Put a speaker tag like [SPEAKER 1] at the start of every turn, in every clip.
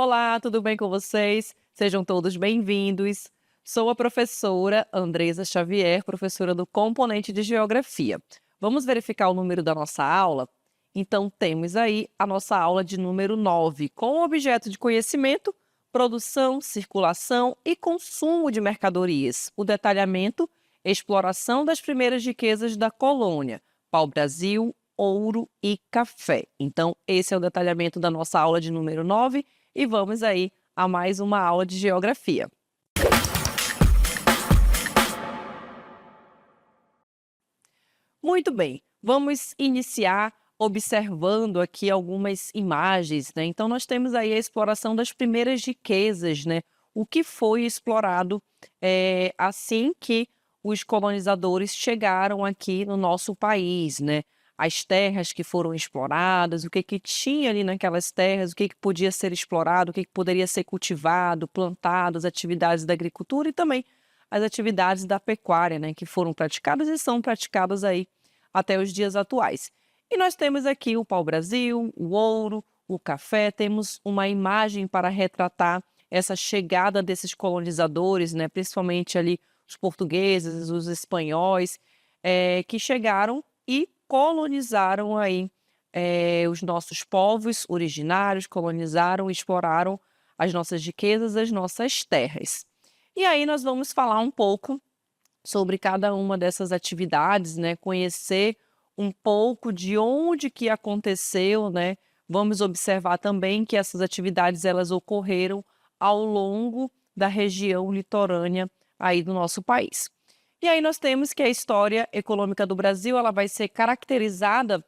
[SPEAKER 1] Olá, tudo bem com vocês? Sejam todos bem-vindos. Sou a professora Andresa Xavier, professora do componente de Geografia. Vamos verificar o número da nossa aula? Então, temos aí a nossa aula de número 9, com o objeto de conhecimento, produção, circulação e consumo de mercadorias, o detalhamento, exploração das primeiras riquezas da colônia, pau-brasil, ouro e café. Então, esse é o detalhamento da nossa aula de número 9 e vamos aí a mais uma aula de geografia. Muito bem, vamos iniciar observando aqui algumas imagens, né? Então, nós temos aí a exploração das primeiras riquezas, né? O que foi explorado assim que os colonizadores chegaram aqui no nosso país, né? As terras que foram exploradas, o que que tinha ali naquelas terras, o que que podia ser explorado, o que que poderia ser cultivado, plantado, as atividades da agricultura e também as atividades da pecuária, né, que foram praticadas e são praticadas aí até os dias atuais. E nós temos aqui o pau-brasil, o ouro, o café, temos uma imagem para retratar essa chegada desses colonizadores, né, principalmente ali os portugueses, os espanhóis, que chegaram e colonizaram aí os nossos povos originários, colonizaram e exploraram as nossas riquezas, as nossas terras. E aí nós vamos falar um pouco sobre cada uma dessas atividades, né, conhecer um pouco de onde que aconteceu, né. Vamos observar também que essas atividades elas ocorreram ao longo da região litorânea aí do nosso país. E aí nós temos que a história econômica do Brasil, ela vai ser caracterizada,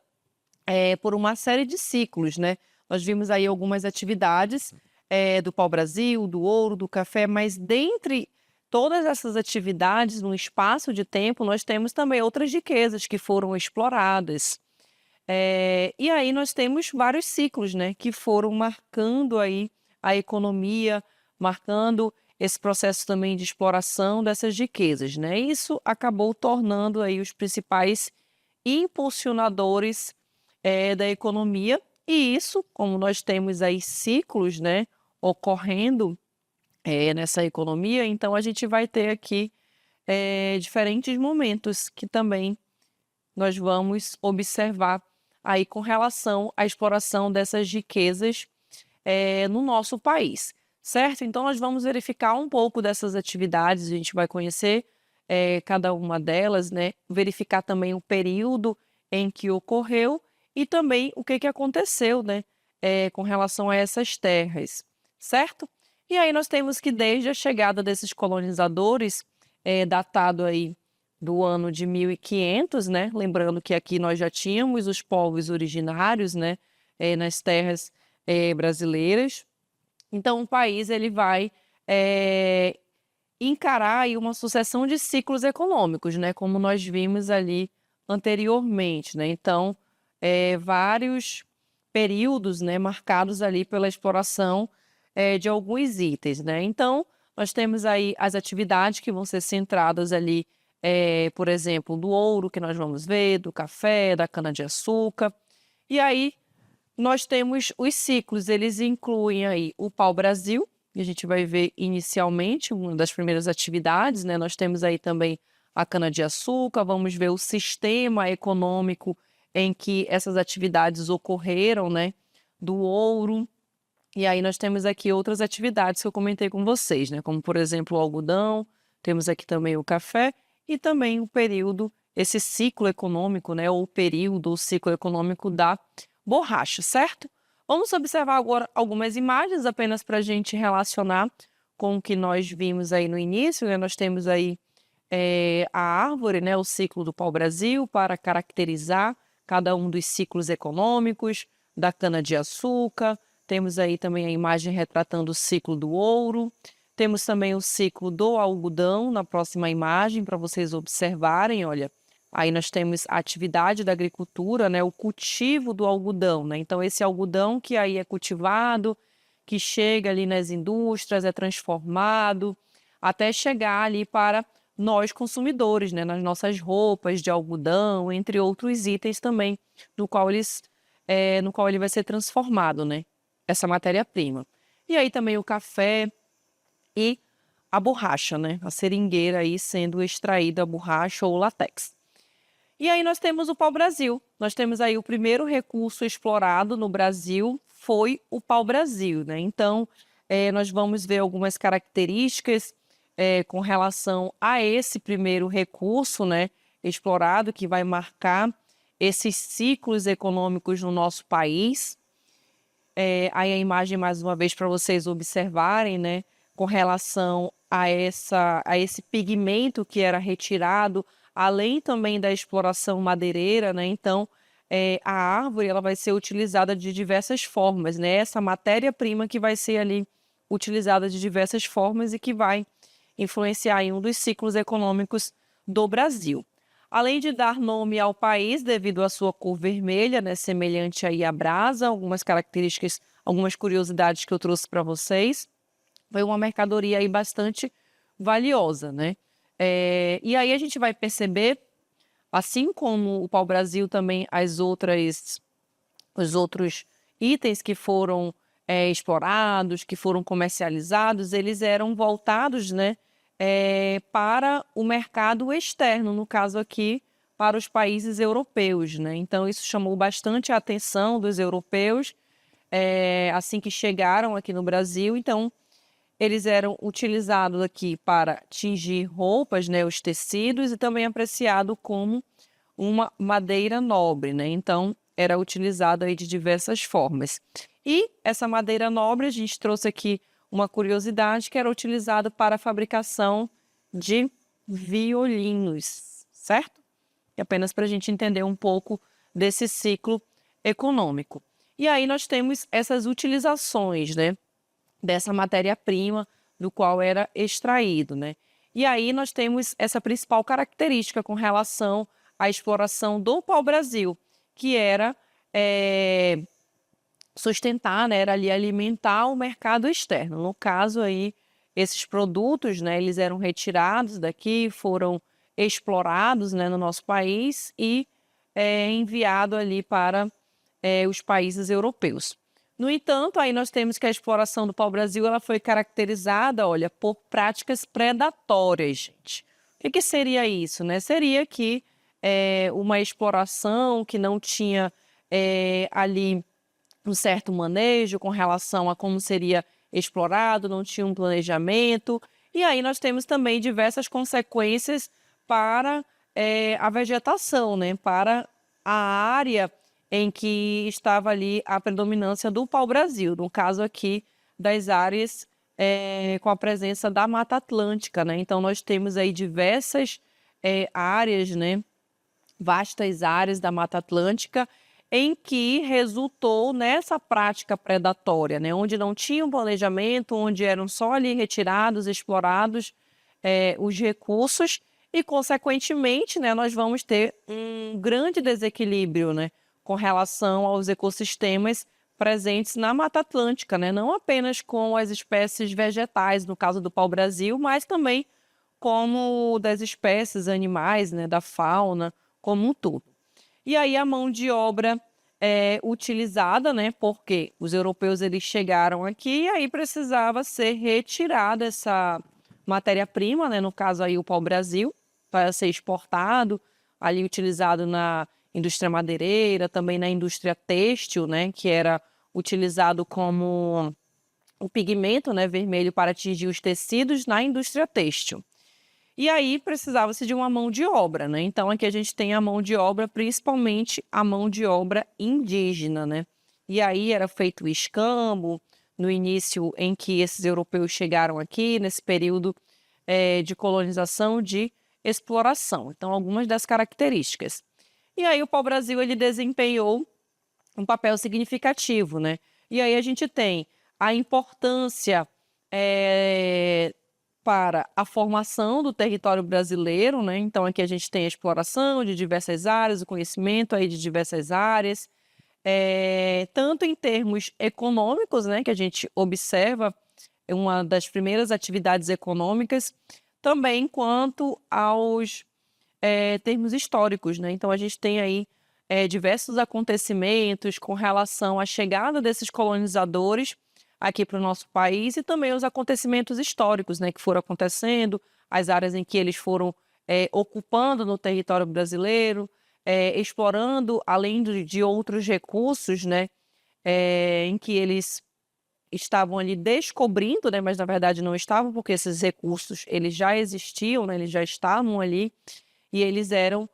[SPEAKER 1] por uma série de ciclos, né. Nós vimos aí algumas atividades, do pau-brasil, do ouro, do café, mas dentre todas essas atividades, num espaço de tempo, nós temos também outras riquezas que foram exploradas. E aí nós temos vários ciclos, né, que foram marcando aí a economia, marcando esse processo também de exploração dessas riquezas, né. Isso acabou tornando aí os principais impulsionadores, da economia, e isso, como nós temos aí ciclos, né, ocorrendo, nessa economia, então a gente vai ter aqui, diferentes momentos que também nós vamos observar aí com relação à exploração dessas riquezas, no nosso país, certo? Então nós vamos verificar um pouco dessas atividades, a gente vai conhecer, cada uma delas, né, verificar também o período em que ocorreu e também o que que aconteceu, né, com relação a essas terras, certo? E aí nós temos que desde a chegada desses colonizadores, datado aí do ano de 1500, né, lembrando que aqui nós já tínhamos os povos originários, né, nas terras, brasileiras. Então o país ele vai, encarar aí uma sucessão de ciclos econômicos, né, como nós vimos ali anteriormente, né. Então, vários períodos, né, marcados ali pela exploração, de alguns itens, né. Então, nós temos aí as atividades que vão ser centradas ali, por exemplo, do ouro que nós vamos ver, do café, da cana-de-açúcar. E aí nós temos os ciclos, eles incluem aí o pau-brasil, que a gente vai ver inicialmente, uma das primeiras atividades, né, nós temos aí também a cana-de-açúcar, vamos ver o sistema econômico em que essas atividades ocorreram, né, do ouro, e aí nós temos aqui outras atividades que eu comentei com vocês, né, como por exemplo o algodão, temos aqui também o café e também o período, esse ciclo econômico, né, ou período, o ciclo econômico da borracha, certo? Vamos observar agora algumas imagens apenas para a gente relacionar com o que nós vimos aí no início, né? Nós temos aí a árvore, né, o ciclo do pau-brasil para caracterizar cada um dos ciclos econômicos, da cana-de-açúcar, temos aí também a imagem retratando o ciclo do ouro, temos também o ciclo do algodão na próxima imagem para vocês observarem, olha, aí nós temos a atividade da agricultura, né, o cultivo do algodão, né, então esse algodão que aí é cultivado, que chega ali nas indústrias, é transformado, até chegar ali para nós consumidores, né, nas nossas roupas de algodão, entre outros itens também, no qual ele vai ser transformado, né, essa matéria-prima. e aí também o café e a borracha, né? A seringueira aí sendo extraída a borracha ou látex. E aí nós temos o pau-brasil. Nós temos aí o primeiro recurso explorado no Brasil foi o pau-brasil, né? Então, nós vamos ver algumas características com relação a esse primeiro recurso, né, explorado, que vai marcar esses ciclos econômicos no nosso país. Aí a imagem, mais uma vez, para vocês observarem, né, com relação a esse pigmento que era retirado, além também da exploração madeireira, né? Então, a árvore ela vai ser utilizada de diversas formas, né? Essa matéria-prima que vai ser ali utilizada de diversas formas e que vai influenciar em um dos ciclos econômicos do Brasil. Além de dar nome ao país devido à sua cor vermelha, né, semelhante aí à brasa, algumas características, algumas curiosidades que eu trouxe para vocês, foi uma mercadoria aí bastante valiosa, né? E aí a gente vai perceber, assim como o pau-brasil também os outros itens que foram explorados, que foram comercializados, eles eram voltados, né, para o mercado externo, no caso aqui, para os países europeus, né? Então isso chamou bastante a atenção dos europeus, assim que chegaram aqui no Brasil. Então eles eram utilizados aqui para tingir roupas, né, os tecidos, e também apreciado como uma madeira nobre, né? Então, era utilizado aí de diversas formas. E essa madeira nobre, a gente trouxe aqui uma curiosidade, que era utilizada para a fabricação de violinos, certo? E apenas para a gente entender um pouco desse ciclo econômico. E aí nós temos essas utilizações, né, dessa matéria-prima do qual era extraído, né? E aí nós temos essa principal característica com relação à exploração do pau-brasil, que era sustentar, né, era ali alimentar o mercado externo. No caso aí, esses produtos, né, eles eram retirados daqui, foram explorados, né, no nosso país e enviado ali para os países europeus. No entanto, aí nós temos que a exploração do pau-brasil ela foi caracterizada, olha, por práticas predatórias, gente. O que seria isso, né? Seria que uma exploração que não tinha ali um certo manejo com relação a como seria explorado, não tinha um planejamento. E aí nós temos também diversas consequências para a vegetação, né? Para a área em que estava ali a predominância do pau-brasil, no caso aqui das áreas com a presença da Mata Atlântica, né? Então nós temos aí diversas áreas, né? Vastas áreas da Mata Atlântica em que resultou nessa prática predatória, né? Onde não tinha um planejamento, onde eram só ali retirados, explorados os recursos e, consequentemente, né, nós vamos ter um grande desequilíbrio, né, com relação aos ecossistemas presentes na Mata Atlântica, né? Não apenas com as espécies vegetais, no caso do pau-brasil, mas também como das espécies animais, né, da fauna como um todo. E aí a mão de obra utilizada, né, porque os europeus eles chegaram aqui e aí precisava ser retirada essa matéria-prima, né, no caso aí o pau-brasil, para ser exportado, ali utilizado na indústria madeireira, também na indústria têxtil, né, que era utilizado como o pigmento, né, vermelho para atingir os tecidos na indústria têxtil. E aí precisava-se de uma mão de obra, né? Então aqui a gente tem a mão de obra, principalmente a mão de obra indígena, né? E aí era feito o escambo, no início em que esses europeus chegaram aqui, nesse período de colonização, de exploração. Então, algumas das características. E aí o pau-brasil ele desempenhou um papel significativo, né? E aí a gente tem a importância para a formação do território brasileiro, né? Então aqui a gente tem a exploração de diversas áreas, o conhecimento aí de diversas áreas, tanto em termos econômicos, né, que a gente observa uma das primeiras atividades econômicas, também quanto aos termos históricos, né? Então a gente tem aí diversos acontecimentos com relação à chegada desses colonizadores aqui para o nosso país e também os acontecimentos históricos, né, que foram acontecendo, as áreas em que eles foram ocupando no território brasileiro, explorando, além de outros recursos, né, em que eles estavam ali descobrindo, né, mas na verdade não estavam, porque esses recursos eles já existiam, né, eles já estavam ali e eles eram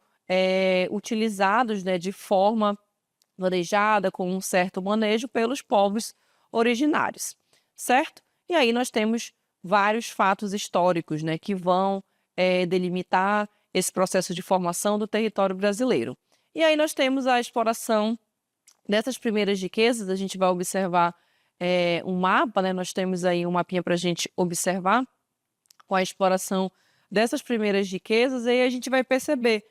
[SPEAKER 1] utilizados, né, de forma planejada, com um certo manejo pelos povos originários, certo? E aí nós temos vários fatos históricos, né, que vão delimitar esse processo de formação do território brasileiro. E aí nós temos a exploração dessas primeiras riquezas, a gente vai observar um mapa, né, nós temos aí um mapinha para a gente observar com a exploração dessas primeiras riquezas, e aí a gente vai perceber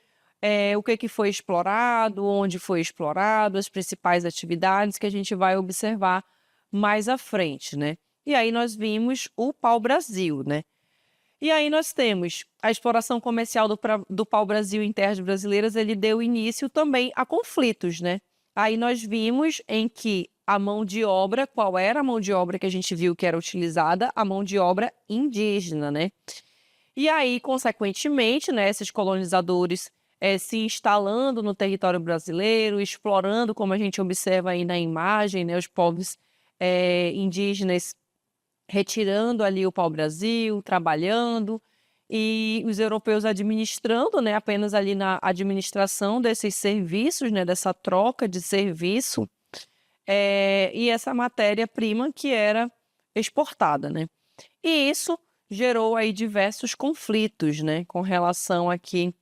[SPEAKER 1] o que foi explorado, onde foi explorado, as principais atividades que a gente vai observar mais à frente, né? E aí nós vimos o pau-brasil, né? E aí nós temos a exploração comercial do pau-brasil em terras brasileiras, ele deu início também a conflitos, né? Aí nós vimos em que a mão de obra, qual era a mão de obra que a gente viu que era utilizada? A mão de obra indígena, né? E aí, consequentemente, né, esses colonizadores se instalando no território brasileiro, explorando, como a gente observa aí na imagem, né, os povos indígenas retirando ali o pau-brasil, trabalhando, e os europeus administrando, né, apenas ali na administração desses serviços, né, dessa troca de serviço, e essa matéria-prima que era exportada, né. E isso gerou aí diversos conflitos, né, com relação aqui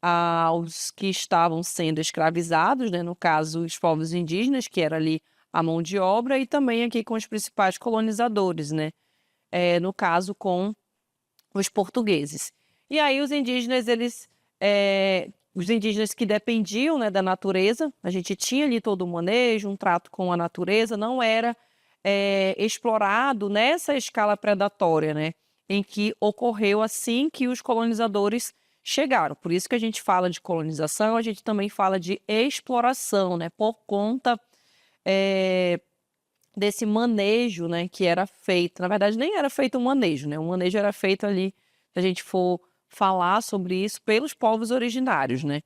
[SPEAKER 1] aos que estavam sendo escravizados, né, no caso os povos indígenas, que era ali a mão de obra, e também aqui com os principais colonizadores, né, no caso com os portugueses. E aí os indígenas que dependiam, né, da natureza, a gente tinha ali todo o manejo, um trato com a natureza, não era explorado nessa escala predatória, né, em que ocorreu assim que os colonizadores chegaram. Por isso que a gente fala de colonização, a gente também fala de exploração, né, por conta desse manejo, né, que era feito. Na verdade, nem era feito um manejo, né, o manejo era feito ali, se a gente for falar sobre isso, pelos povos originários, né.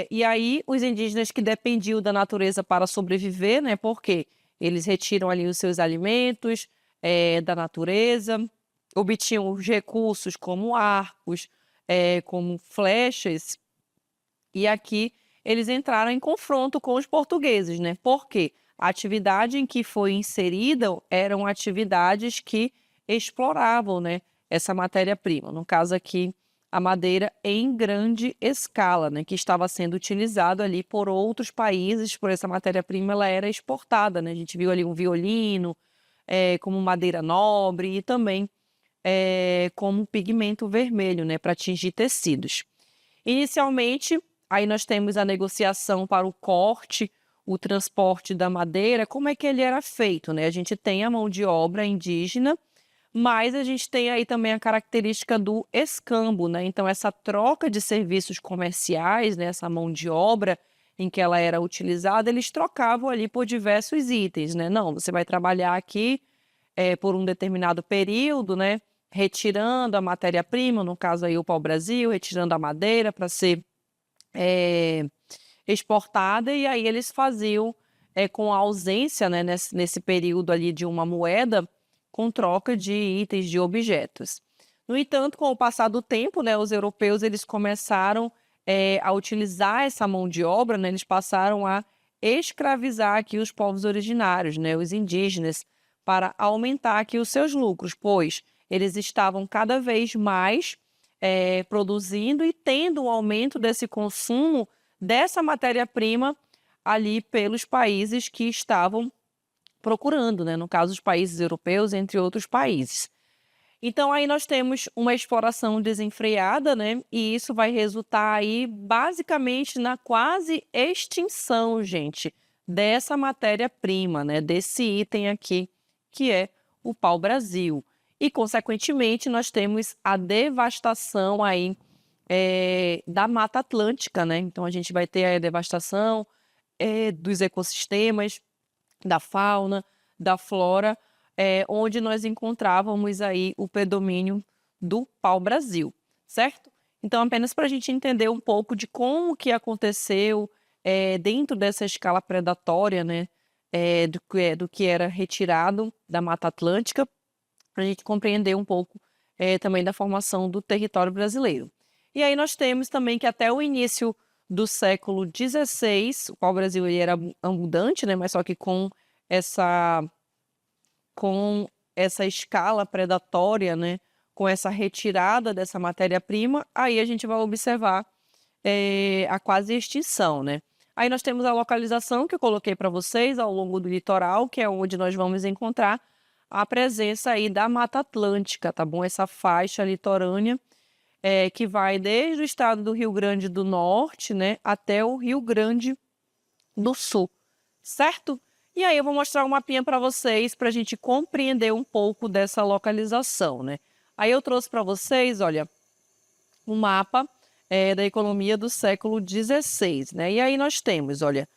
[SPEAKER 1] E aí os indígenas que dependiam da natureza para sobreviver, né, porque eles retiram ali os seus alimentos da natureza, obtinham os recursos como arcos, como flechas, e aqui eles entraram em confronto com os portugueses, né? Porque a atividade em que foi inserida eram atividades que exploravam, né, essa matéria-prima. No caso aqui, a madeira em grande escala, né, que estava sendo utilizado ali por outros países, por essa matéria-prima ela era exportada, né? A gente viu ali um violino, como madeira nobre e também como pigmento vermelho, né, para atingir tecidos. Inicialmente, aí nós temos a negociação para o corte, o transporte da madeira, como é que ele era feito, né? A gente tem a mão de obra indígena, mas a gente tem aí também a característica do escambo, né? Então essa troca de serviços comerciais, né, essa mão de obra em que ela era utilizada, eles trocavam ali por diversos itens, né? Não, você vai trabalhar aqui por um determinado período, né, retirando a matéria-prima, no caso aí o pau-brasil, retirando a madeira para ser exportada, e aí eles faziam com a ausência, né, nesse período ali de uma moeda, com troca de itens, de objetos. No entanto, com o passar do tempo, né, os europeus eles começaram a utilizar essa mão de obra, né, eles passaram a escravizar aqui os povos originários, né, os indígenas, para aumentar aqui os seus lucros, pois eles estavam cada vez mais produzindo e tendo um aumento desse consumo dessa matéria-prima ali pelos países que estavam procurando, né? No caso, os países europeus, entre outros países. Então, aí nós temos uma exploração desenfreada, né? E isso vai resultar aí, basicamente, na quase extinção, gente, dessa matéria-prima, né? Desse item aqui, que é o pau-brasil. E, consequentemente, nós temos a devastação aí da Mata Atlântica, né? Então, a gente vai ter a devastação dos ecossistemas, da fauna, da flora, onde nós encontrávamos aí o predomínio do pau-brasil, certo? Então, apenas para a gente entender um pouco de como que aconteceu dentro dessa escala predatória, né, do que era retirado da Mata Atlântica, para a gente compreender um pouco também da formação do território brasileiro. E aí nós temos também que até o início do século XVI, o pau-brasil ele era abundante, né, mas só que essa com essa escala predatória, né, com essa retirada dessa matéria-prima, aí a gente vai observar a quase extinção, né. Aí nós temos a localização que eu coloquei para vocês ao longo do litoral, que é onde nós vamos encontrar a presença aí da Mata Atlântica, tá bom? Essa faixa litorânea, que vai desde o estado do Rio Grande do Norte, né, até o Rio Grande do Sul, certo? E aí eu vou mostrar um mapinha para vocês, para a gente compreender um pouco dessa localização, né? Aí eu trouxe para vocês, olha, um mapa da economia do século XVI, né? E aí nós temos, olha,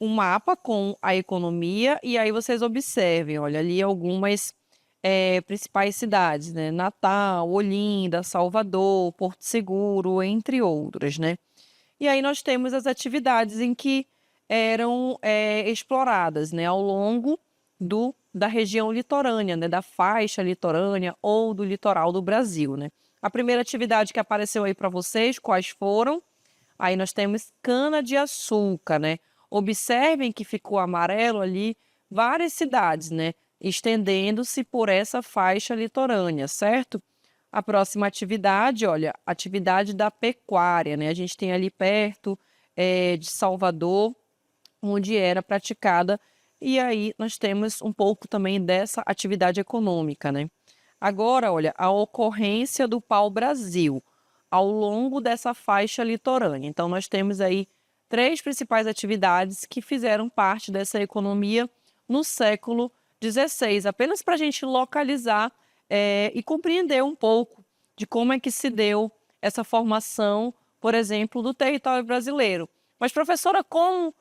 [SPEAKER 1] um mapa com a economia, e aí vocês observem, olha, ali algumas principais cidades, né? Natal, Olinda, Salvador, Porto Seguro, entre outras, né? E aí nós temos as atividades em que eram exploradas, né, ao longo da região litorânea, né, da faixa litorânea ou do litoral do Brasil, né. A primeira atividade que apareceu aí para vocês, quais foram? Aí nós temos cana-de-açúcar, né. Observem que ficou amarelo ali várias cidades, né, estendendo-se por essa faixa litorânea, certo? A próxima atividade, olha, atividade da pecuária, né? A gente tem ali perto de Salvador, onde era praticada, e aí nós temos um pouco também dessa atividade econômica, né? Agora, olha, a ocorrência do pau-brasil ao longo dessa faixa litorânea. Então, nós temos aí 3 principais atividades que fizeram parte dessa economia no século XVI, apenas para a gente localizar e compreender um pouco de como é que se deu essa formação, por exemplo, do território brasileiro. Mas, professora, como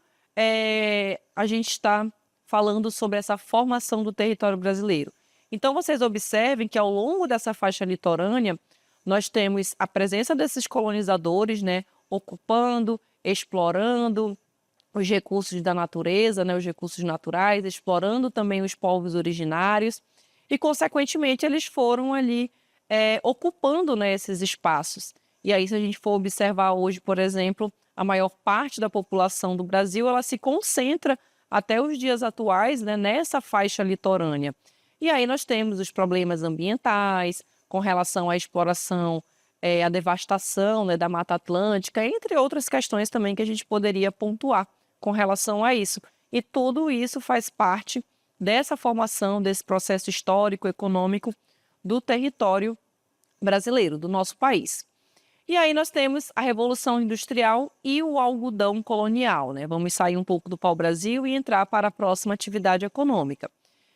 [SPEAKER 1] a gente está falando sobre essa formação do território brasileiro? Então, vocês observem que ao longo dessa faixa litorânea, nós temos a presença desses colonizadores, né, ocupando, explorando os recursos da natureza, né, os recursos naturais, explorando também os povos originários e, consequentemente, eles foram ali ocupando, né, esses espaços. E aí, se a gente for observar hoje, por exemplo, a maior parte da população do Brasil, ela se concentra até os dias atuais, né, nessa faixa litorânea. E aí nós temos os problemas ambientais, com relação à exploração, à devastação, né, da Mata Atlântica, entre outras questões também que a gente poderia pontuar com relação a isso. E tudo isso faz parte dessa formação, desse processo histórico, econômico do território brasileiro, do nosso país. E aí nós temos a Revolução Industrial e o algodão colonial, né? Vamos sair um pouco do pau-brasil e entrar para a próxima atividade econômica.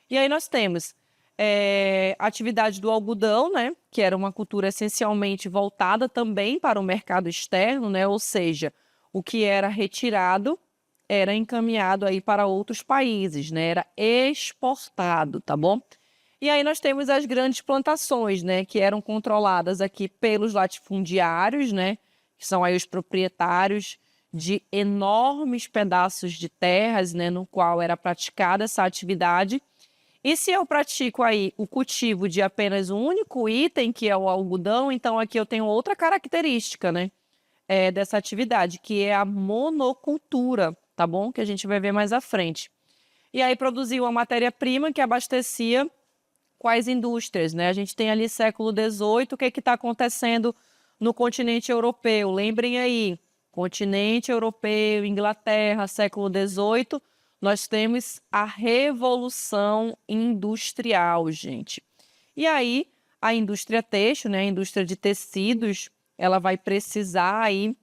[SPEAKER 1] E aí nós temos a atividade do algodão, né? Que era uma cultura essencialmente voltada também para o mercado externo, né? Ou seja, o que era retirado era encaminhado aí para outros países, né? Era exportado, tá bom? E aí nós temos as grandes plantações, né, que eram controladas aqui pelos latifundiários, né, que são aí os proprietários de enormes pedaços de terras, né, no qual era praticada essa atividade. E se eu pratico aí o cultivo de apenas um único item, que é o algodão, então aqui eu tenho outra característica, né, dessa atividade, que é a monocultura, tá bom? Que a gente vai ver mais à frente. E aí produziu uma matéria-prima que abastecia quais indústrias, né? A gente tem ali século XVIII, o que está acontecendo no continente europeu? Lembrem aí, continente europeu, Inglaterra, século XVIII, nós temos a Revolução Industrial, gente. E aí, a indústria têxtil, né, a indústria de tecidos, ela vai precisar aí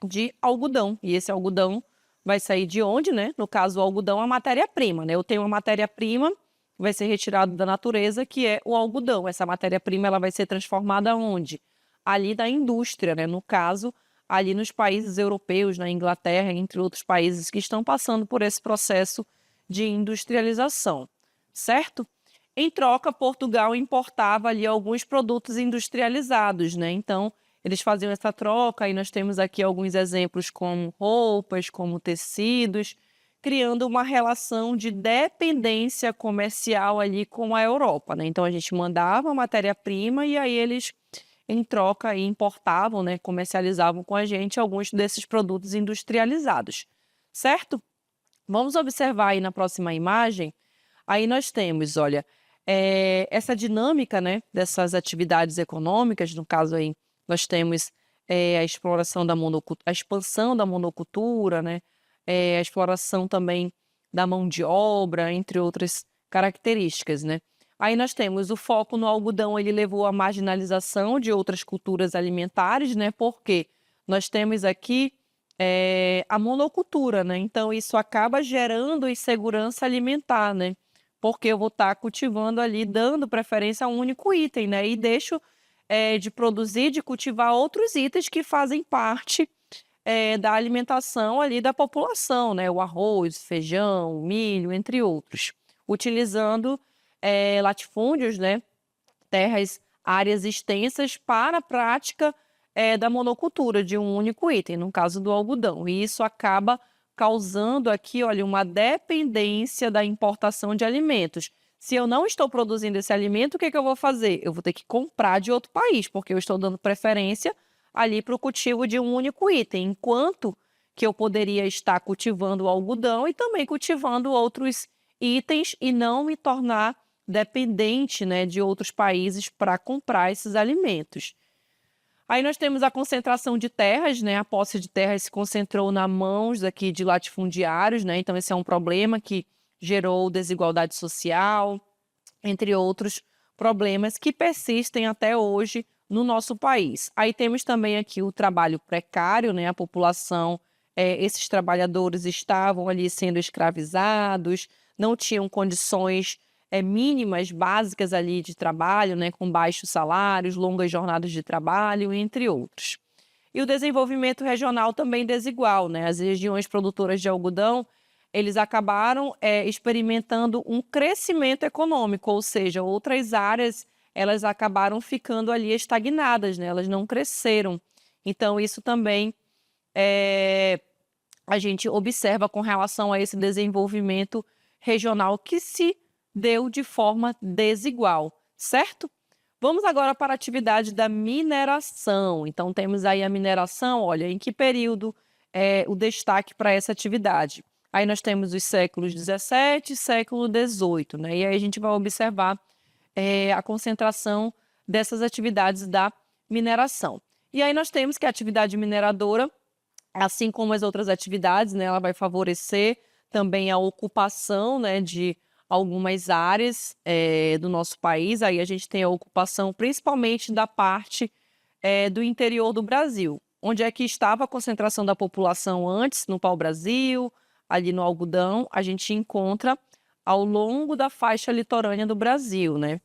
[SPEAKER 1] de algodão. E esse algodão vai sair de onde, né? No caso, o algodão é a matéria-prima, né? Eu tenho uma matéria-prima vai ser retirado da natureza, que é o algodão. Essa matéria-prima ela vai ser transformada onde? Ali da indústria, né? No caso, ali nos países europeus, na Inglaterra, entre outros países que estão passando por esse processo de industrialização, certo? Em troca, Portugal importava ali alguns produtos industrializados, né? Então, eles faziam essa troca e nós temos aqui alguns exemplos como roupas, como tecidos, criando uma relação de dependência comercial ali com a Europa, né? Então, a gente mandava a matéria-prima e aí eles, em troca, aí importavam, né? Comercializavam com a gente alguns desses produtos industrializados, certo? Vamos observar aí na próxima imagem. Aí nós temos, olha, essa dinâmica, né, dessas atividades econômicas, no caso aí, nós temos a exploração da a expansão da monocultura, né, a exploração também da mão de obra, entre outras características, né. Aí nós temos o foco no algodão, ele levou à marginalização de outras culturas alimentares, né, porque nós temos aqui a monocultura, né, então isso acaba gerando insegurança alimentar, né. Porque eu vou estar cultivando ali, dando preferência a um único item, né, e deixo, de produzir, de cultivar outros itens que fazem parte, da alimentação ali da população, né, o arroz, feijão, milho, entre outros. Utilizando, latifúndios, né, terras, áreas extensas para a prática, da monocultura de um único item, no caso do algodão. E isso acaba causando aqui, olha, uma dependência da importação de alimentos. Se eu não estou produzindo esse alimento, o que que eu vou fazer? Eu vou ter que comprar de outro país, porque eu estou dando preferência ali para o cultivo de um único item, enquanto que eu poderia estar cultivando o algodão e também cultivando outros itens e não me tornar dependente, né, de outros países para comprar esses alimentos. Aí nós temos a concentração de terras, né, a posse de terras se concentrou nas mãos aqui de latifundiários, né, então esse é um problema que gerou desigualdade social, entre outros problemas que persistem até hoje no nosso país. Aí temos também aqui o trabalho precário, né, a população, esses trabalhadores estavam ali sendo escravizados, não tinham condições mínimas, básicas ali de trabalho, né, com baixos salários, longas jornadas de trabalho, entre outros. E o desenvolvimento regional também desigual, né? As regiões produtoras de algodão, eles acabaram experimentando um crescimento econômico, ou seja, outras áreas, elas acabaram ficando ali estagnadas, né? Elas não cresceram. Então, isso também a gente observa com relação a esse desenvolvimento regional que se deu de forma desigual, certo? Vamos agora para a atividade da mineração. Então, temos aí a mineração, olha, em que período é o destaque para essa atividade? Aí nós temos os séculos 17 e século 18, né? E aí a gente vai observar a concentração dessas atividades da mineração. E aí nós temos que a atividade mineradora, assim como as outras atividades, né, ela vai favorecer também a ocupação, né, de algumas áreas do nosso país. Aí a gente tem a ocupação principalmente da parte do interior do Brasil. Onde é que estava a concentração da população antes? No pau-brasil, ali no algodão, a gente encontra ao longo da faixa litorânea do Brasil, né?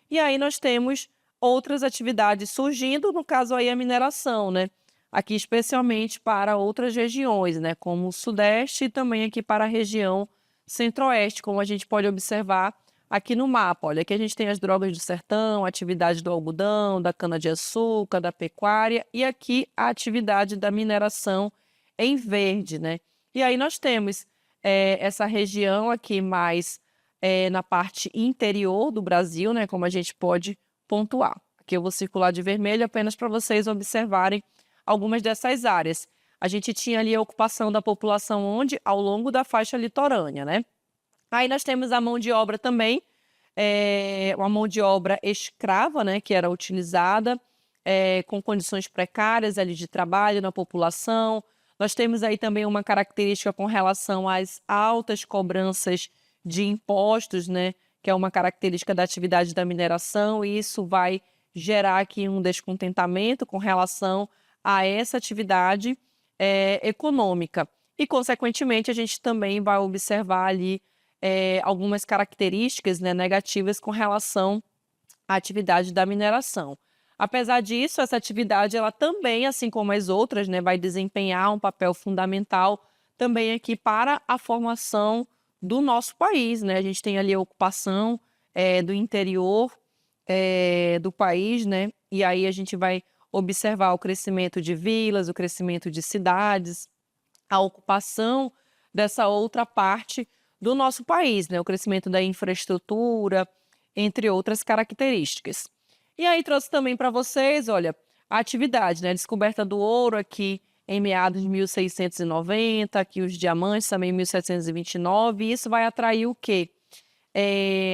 [SPEAKER 1] E aí nós temos outras atividades surgindo, no caso aí a mineração, né? Aqui especialmente para outras regiões, né? Como o Sudeste e também aqui para a região Centro-Oeste, como a gente pode observar aqui no mapa. Olha, aqui a gente tem as drogas do sertão, a atividade do algodão, da cana-de-açúcar, da pecuária e aqui a atividade da mineração em verde, né? E aí nós temos essa região aqui mais na parte interior do Brasil, né? Como a gente pode pontuar. Aqui eu vou circular de vermelho apenas para vocês observarem algumas dessas áreas. A gente tinha ali a ocupação da população onde? Ao longo da faixa litorânea, né? Aí nós temos a mão de obra também, uma mão de obra escrava, né, que era utilizada com condições precárias ali de trabalho na população. Nós temos aí também uma característica com relação às altas cobranças de impostos, né, que é uma característica da atividade da mineração, e isso vai gerar aqui um descontentamento com relação a essa atividade econômica. E, consequentemente, a gente também vai observar ali algumas características, né, negativas com relação à atividade da mineração. Apesar disso, essa atividade ela também, assim como as outras, né, vai desempenhar um papel fundamental também aqui para a formação do nosso país, né? A gente tem ali a ocupação do interior do país, né? E aí a gente vai observar o crescimento de vilas, o crescimento de cidades, a ocupação dessa outra parte do nosso país, né? O crescimento da infraestrutura, entre outras características. E aí trouxe também para vocês, olha, a atividade, né? A descoberta do ouro aqui em meados de 1690, aqui os diamantes também em 1729, e isso vai atrair o quê?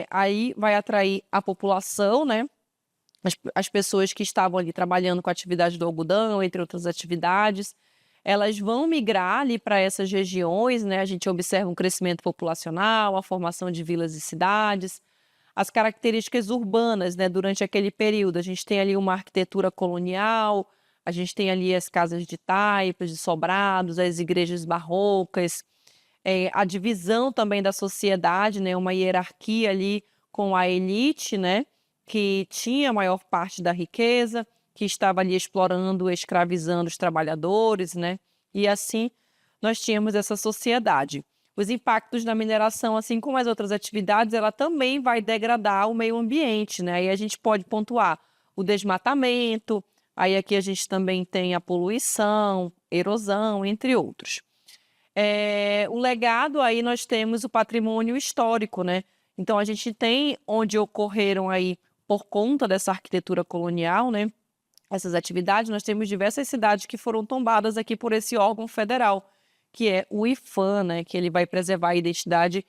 [SPEAKER 1] Aí vai atrair a população, né? As pessoas que estavam ali trabalhando com a atividade do algodão, entre outras atividades, elas vão migrar ali para essas regiões, né? A gente observa um crescimento populacional, a formação de vilas e cidades, as características urbanas, né? Durante aquele período, a gente tem ali uma arquitetura colonial, a gente tem ali as casas de taipas, de sobrados, as igrejas barrocas, a divisão também da sociedade, né? Uma hierarquia ali com a elite, né? Que tinha a maior parte da riqueza, que estava ali explorando, escravizando os trabalhadores, né? E assim nós tínhamos essa sociedade. Os impactos da mineração, assim como as outras atividades, ela também vai degradar o meio ambiente, né? Aí a gente pode pontuar o desmatamento, aí aqui a gente também tem a poluição, erosão, entre outros. O legado, aí nós temos o patrimônio histórico, né? Então a gente tem onde ocorreram aí, por conta dessa arquitetura colonial, né? Essas atividades, nós temos diversas cidades que foram tombadas aqui por esse órgão federal, que é o IPHAN, né? Que ele vai preservar a identidade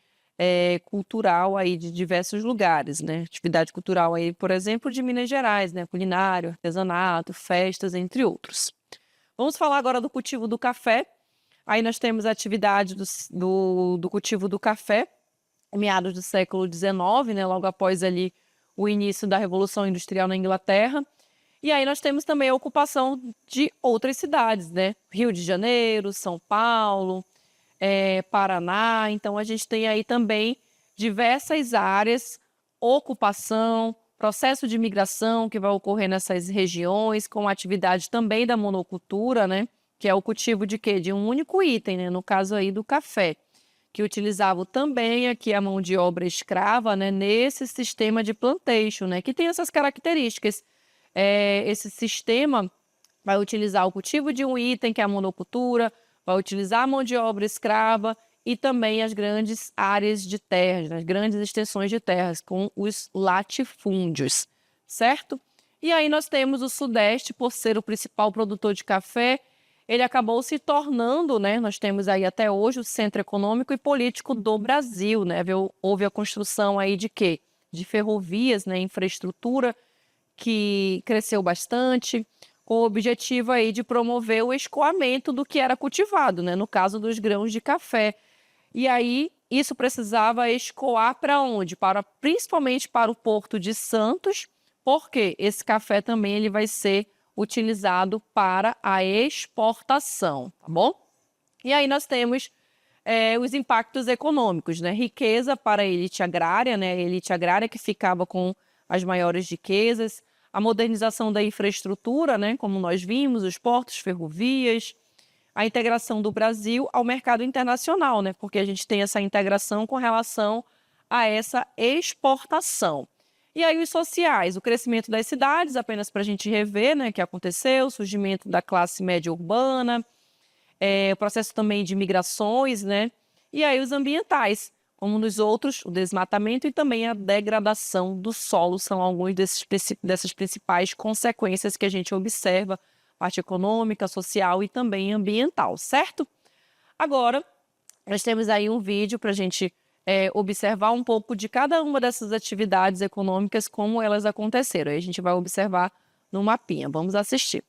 [SPEAKER 1] cultural aí de diversos lugares, né? Atividade cultural aí, por exemplo, de Minas Gerais, né? Culinário, artesanato, festas, entre outros. Vamos falar agora do cultivo do café. Aí nós temos a atividade do cultivo do café, meados do século XIX, né? Logo após ali o início da Revolução Industrial na Inglaterra. E aí nós temos também a ocupação de outras cidades, né? Rio de Janeiro, São Paulo, Paraná. Então a gente tem aí também diversas áreas, ocupação, processo de migração que vai ocorrer nessas regiões, com a atividade também da monocultura, né? Que é o cultivo de quê? De um único item, né? No caso aí do café, que utilizavam também aqui a mão de obra escrava, né? Nesse sistema de plantation, né? Que tem essas características. Esse sistema vai utilizar o cultivo de um item, que é a monocultura, vai utilizar a mão de obra escrava e também as grandes áreas de terras, as grandes extensões de terras, com os latifúndios, certo? E aí nós temos o Sudeste, por ser o principal produtor de café, ele acabou se tornando, né? Nós temos aí até hoje o centro econômico e político do Brasil, né? Houve a construção aí de quê? De ferrovias, né? Infraestrutura que cresceu bastante, com o objetivo aí de promover o escoamento do que era cultivado, né? No caso dos grãos de café. E aí isso precisava escoar para onde? Principalmente para o Porto de Santos, porque esse café também ele vai ser utilizado para a exportação, tá bom? E aí nós temos os impactos econômicos, né? Riqueza para a elite agrária, né? A elite agrária que ficava com as maiores riquezas, a modernização da infraestrutura, né? Como nós vimos, os portos, ferrovias, a integração do Brasil ao mercado internacional, né? Porque a gente tem essa integração com relação a essa exportação. E aí os sociais, o crescimento das cidades, apenas para a gente rever, né, que aconteceu, o surgimento da classe média urbana, o processo também de migrações, né? E aí os ambientais, como nos outros, o desmatamento e também a degradação do solo são algumas dessas principais consequências que a gente observa, parte econômica, social e também ambiental, certo? Agora, nós temos aí um vídeo para a gente observar um pouco de cada uma dessas atividades econômicas, como elas aconteceram. Aí a gente vai observar no mapinha. Vamos assistir.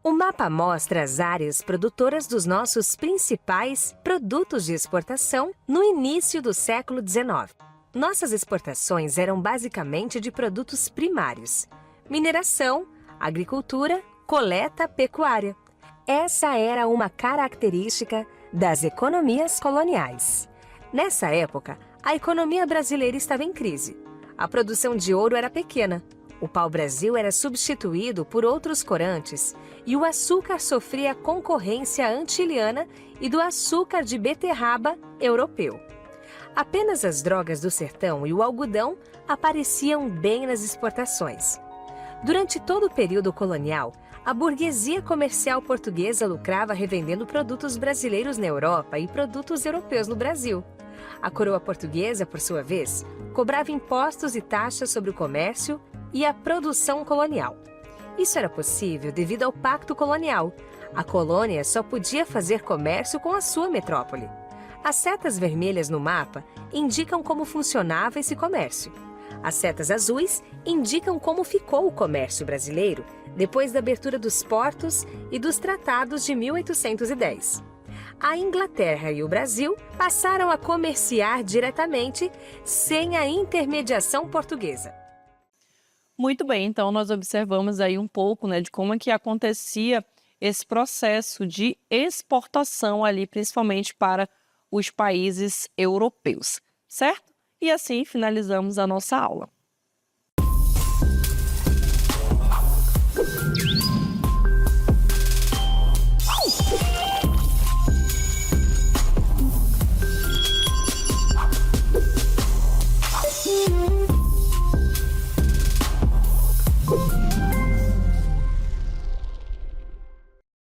[SPEAKER 2] O mapa mostra as áreas produtoras dos nossos principais produtos de exportação no início do século XIX. Nossas exportações eram basicamente de produtos primários: mineração, agricultura, coleta, pecuária. Essa era uma característica das economias coloniais. Nessa época, a economia brasileira estava em crise. A produção de ouro era pequena. O pau-brasil era substituído por outros corantes e o açúcar sofria concorrência antiliana e do açúcar de beterraba europeu. Apenas as drogas do sertão e o algodão apareciam bem nas exportações. Durante todo o período colonial, a burguesia comercial portuguesa lucrava revendendo produtos brasileiros na Europa e produtos europeus no Brasil. A coroa portuguesa, por sua vez, cobrava impostos e taxas sobre o comércio e a produção colonial. Isso era possível devido ao Pacto Colonial. A colônia só podia fazer comércio com a sua metrópole. As setas vermelhas no mapa indicam como funcionava esse comércio. As setas azuis indicam como ficou o comércio brasileiro depois da abertura dos portos e dos tratados de 1810. A Inglaterra e o Brasil passaram a comerciar diretamente, sem a intermediação portuguesa.
[SPEAKER 1] Muito bem, então nós observamos aí um pouco, né, de como é que acontecia esse processo de exportação ali, principalmente para os países europeus, certo? E assim finalizamos a nossa aula.